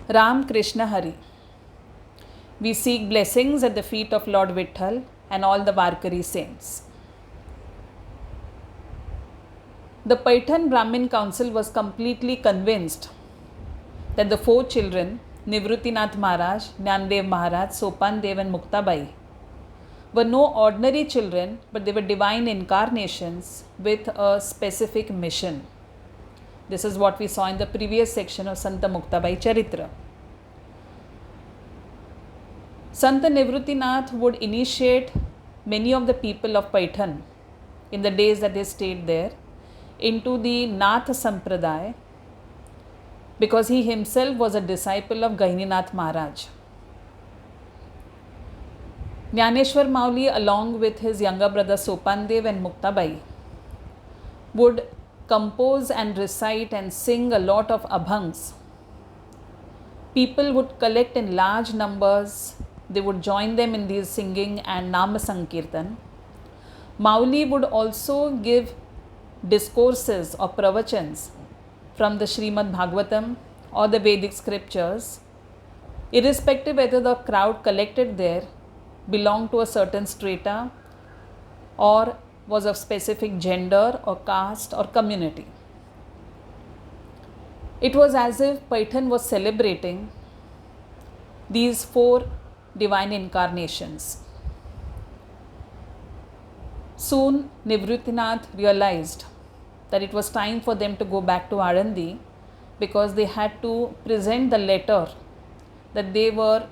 Ram Krishna Hari. We seek blessings at the feet of Lord Vitthal and all the Varkari saints. The Paitan Brahmin Council was completely convinced that the four children, Nivruttinath Maharaj, Jnandev Maharaj, Sopan Dev and Muktabai, were no ordinary children, but they were divine incarnations with a specific mission. This is what we saw in the previous section of Santa Muktabai Charitra. Santa Nivruttinath would initiate many of the people of Paitan in the days that they stayed there into the Nath Sampradaya, because he himself was a disciple of Gahininath Maharaj. Jnaneshwar Mauli, along with his younger brother Sopandev and Muktabai, would compose and recite and sing a lot of abhangs. People would collect in large numbers. They would join them in these singing and Nama Sankirtan. Mauli would also give discourses or pravachans from the Srimad Bhagavatam or the Vedic scriptures, irrespective whether the crowd collected there belonged to a certain strata or was of specific gender or caste or community. It was as if Paitan was celebrating these four divine incarnations. Soon Nivruttinath realized that it was time for them to go back to Alandi, because they had to present the letter that they were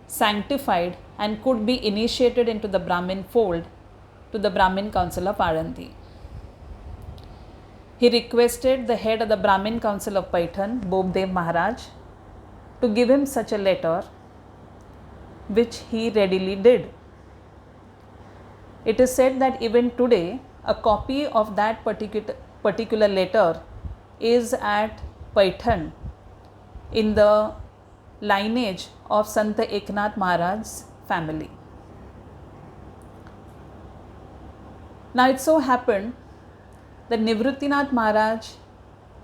sanctified and could be initiated into the Brahmin fold to the Brahmin Council of Alandi. He requested the head of the Brahmin Council of Paitan, Bobdev Maharaj, to give him such a letter, which he readily did. It is said that even today, a copy of that particular letter is at Paitan in the lineage of Santa Eknath Maharaj's family. Now it so happened that Nivruttinath Maharaj,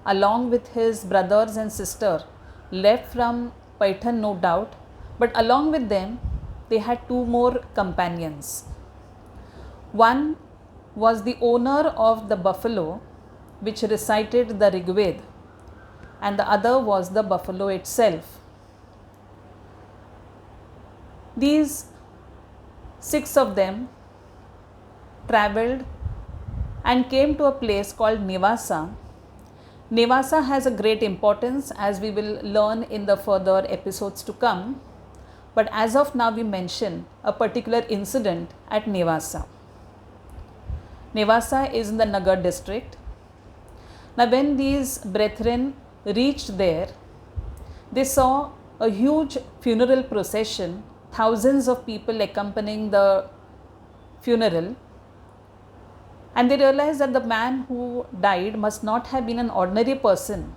along with his brothers and sister, left from Paitan, no doubt, but along with them they had two more companions. One was the owner of the buffalo which recited the Rigved, and the other was the buffalo itself. These 6 of them travelled and came to a place called Nivasa. Nivasa has a great importance, as we will learn in the further episodes to come, but as of now we mention a particular incident at Nivasa. Nivasa is in the Nagar district. Now when these brethren reached there, they saw a huge funeral procession, thousands of people accompanying the funeral, and they realized that the man who died must not have been an ordinary person,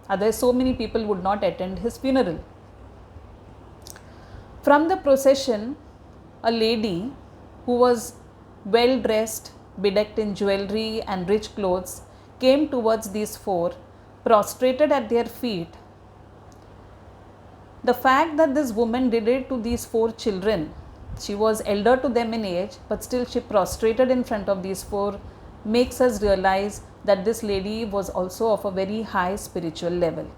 otherwise so many people would not attend his funeral. From the procession, a lady who was well dressed, bedecked in jewelry and rich clothes, came towards these 4, prostrated at their feet. The fact that this woman did it to these 4 children, she was elder to them in age, but still she prostrated in front of these 4, makes us realize that this lady was also of a very high spiritual level.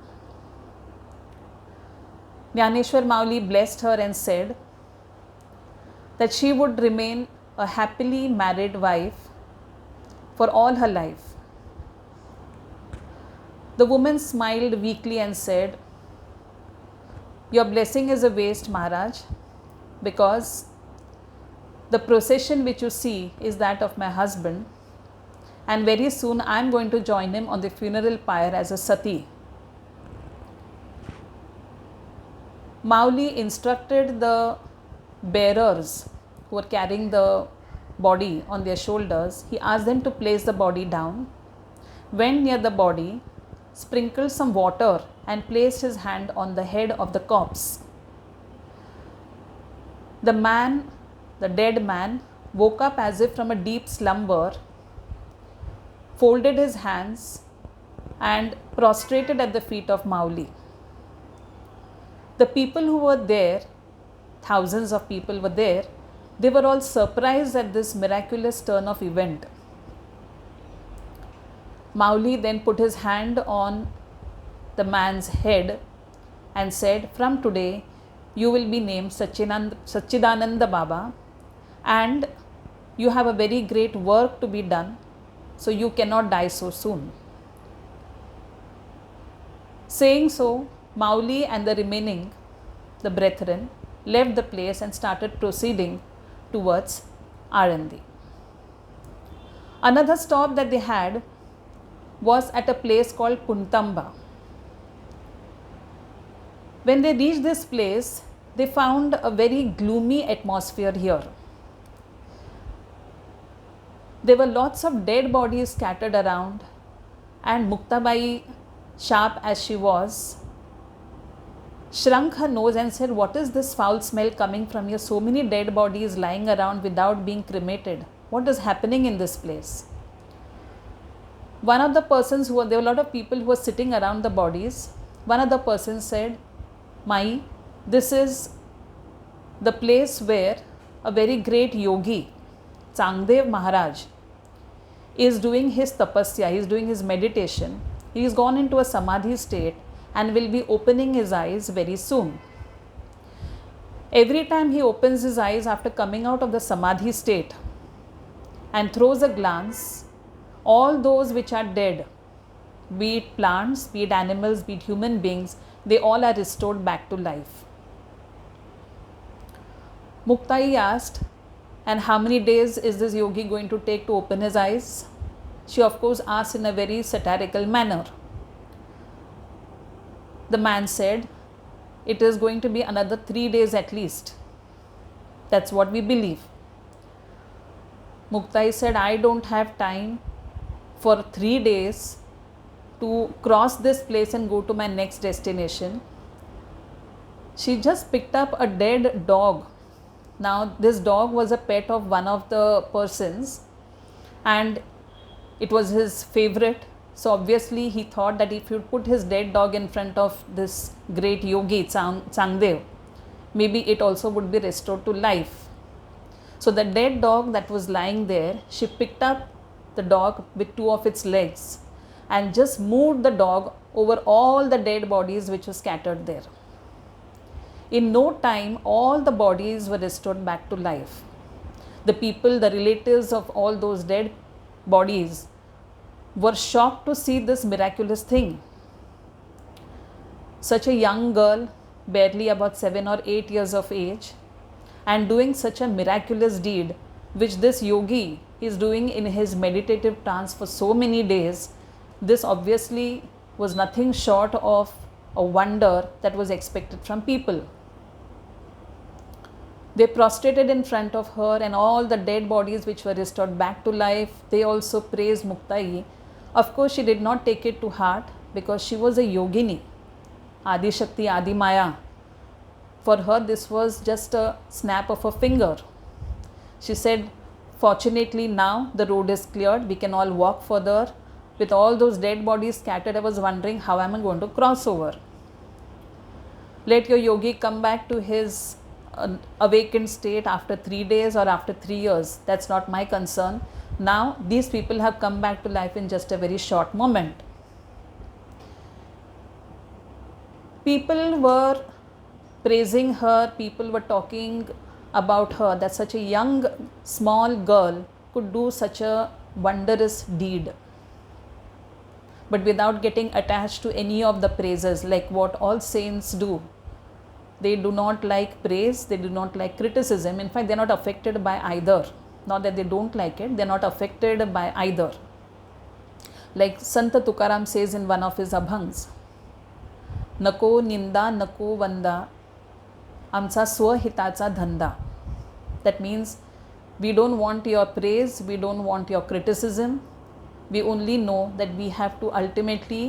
Jnaneshwar Mauli blessed her and said that she would remain a happily married wife for all her life. The woman smiled weakly and said, "Your blessing is a waste, Maharaj, because the procession which you see is that of my husband, and very soon I am going to join him on the funeral pyre as a sati." Mauli instructed the bearers who were carrying the body on their shoulders. He asked them to place the body down, went near the body, sprinkled some water and placed his hand on the head of the corpse. The man, the dead man, woke up as if from a deep slumber, folded his hands and prostrated at the feet of Mauli. The people who were there, thousands of people were there, they were all surprised at this miraculous turn of event. Mauli then put his hand on the man's head and said, "From today, you will be named Sachidananda Baba, and you have a very great work to be done, so you cannot die so soon." Saying so, Mauli and the brethren, left the place and started proceeding towards Alandi. Another stop that they had was at a place called Puntamba. When they reached this place, they found a very gloomy atmosphere here. There were lots of dead bodies scattered around, and Muktabai, sharp as she was, shrunk her nose and said, "What is this foul smell coming from here? So many dead bodies lying around without being cremated. What is happening in this place?" One of the persons there were a lot of people who were sitting around the bodies. One of the persons said, "Mai, this is the place where a very great yogi, Changdev Maharaj, is doing his tapasya, he is doing his meditation. He has gone into a samadhi state and will be opening his eyes very soon. Every time he opens his eyes after coming out of the samadhi state and throws a glance, all those which are dead, be it plants, be it animals, be it human beings, they all are restored back to life." Muktai asked, "And how many days is this yogi going to take to open his eyes?" She of course asked in a very satirical manner. The man said, "It is going to be another 3 days at least. That's what we believe." Muktai said, "I don't have time for 3 days to cross this place and go to my next destination." She just picked up a dead dog. Now this dog was a pet of one of the persons, and it was his favorite. So obviously he thought that if he would put his dead dog in front of this great yogi Changdev, maybe it also would be restored to life. So the dead dog that was lying there, she picked up the dog with 2 of its legs and just moved the dog over all the dead bodies which were scattered there. In no time, all the bodies were restored back to life. The people, the relatives of all those dead bodies, were shocked to see this miraculous thing. Such a young girl, barely about 7 or 8 years of age, and doing such a miraculous deed, which this yogi is doing in his meditative trance for so many days, this obviously was nothing short of a wonder that was expected from people. They prostrated in front of her, and all the dead bodies which were restored back to life, they also praised Muktai. Of course, she did not take it to heart because she was a yogini, Adi Shakti, Adi Maya. For her, this was just a snap of a finger. She said, "Fortunately, now the road is cleared. We can all walk further. With all those dead bodies scattered, I was wondering how am I going to cross over. Let your yogi come back to his awakened state after 3 days or after 3 years. That's not my concern. Now these people have come back to life in just a very short moment." People were praising her, people were talking about her, that such a young, small girl could do such a wondrous deed, but without getting attached to any of the praises, like what all saints do. They do not like praise, they do not like criticism. In fact, they are not affected by either. Not that they don't like it, they are not affected by either. Like Sant Tukaram says in one of his abhangs, "Nako ninda, nako vanda, amcha swahitacha dhanda." That means we don't want your praise, we don't want your criticism. We only know that we have to ultimately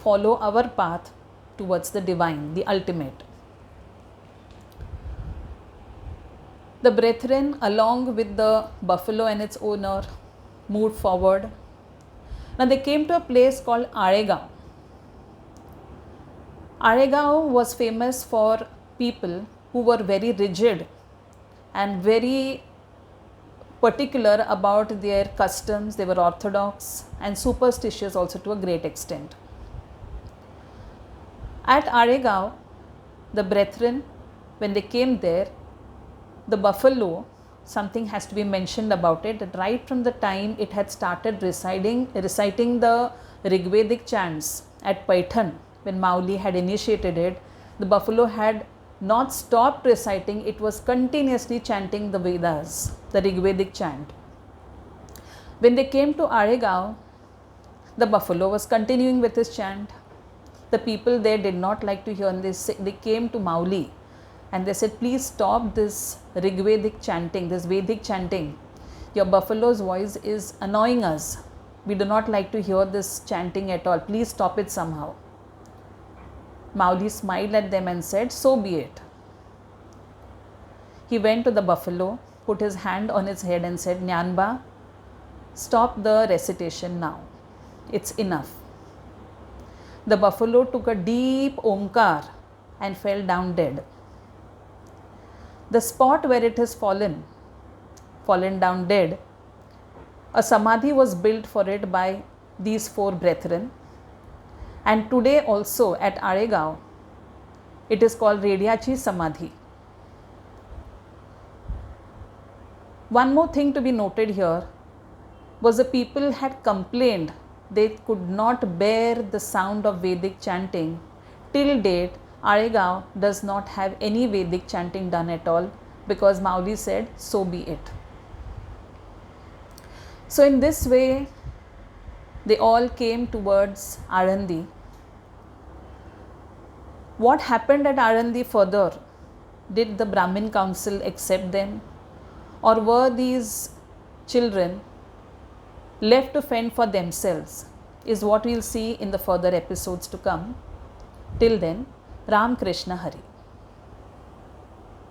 follow our path towards the divine, the ultimate. The brethren, along with the buffalo and its owner, moved forward. Now they came to a place called Aregaon. Aregaon was famous for people who were very rigid and very particular about their customs. They were orthodox and superstitious also to a great extent. At Aregaon, the brethren, when they came there, the buffalo, something has to be mentioned about it, that right from the time it had started reciting the Rigvedic chants at Paithan, when Mauli had initiated it, the buffalo had not stopped reciting, it was continuously chanting the Vedas, the Rigvedic chant. When they came to Aregaon, the buffalo was continuing with his chant. The people there did not like to hear this. They came to Mauli and they said, please stop this Rigvedic chanting, this Vedic chanting. Your buffalo's voice is annoying us. We do not like to hear this chanting at all. Please stop it somehow. Mauli smiled at them and said, so be it. He went to the buffalo, put his hand on its head and said, Nyanba, stop the recitation now. It's enough. The buffalo took a deep omkar and fell down dead. The spot where it has fallen down dead, a samadhi was built for it by these four brethren. And today also at Aregaon, it is called Rediachi Samadhi. One more thing to be noted here was the people had complained they could not bear the sound of Vedic chanting. Till date, Aregaon does not have any Vedic chanting done at all because Mauli said, so be it. So in this way, they all came towards Alandi. What happened at Alandi further? Did the Brahmin council accept them? Or were these children left to fend for themselves? Is what we'll see in the further episodes to come. Till then, Ram Krishna Hari.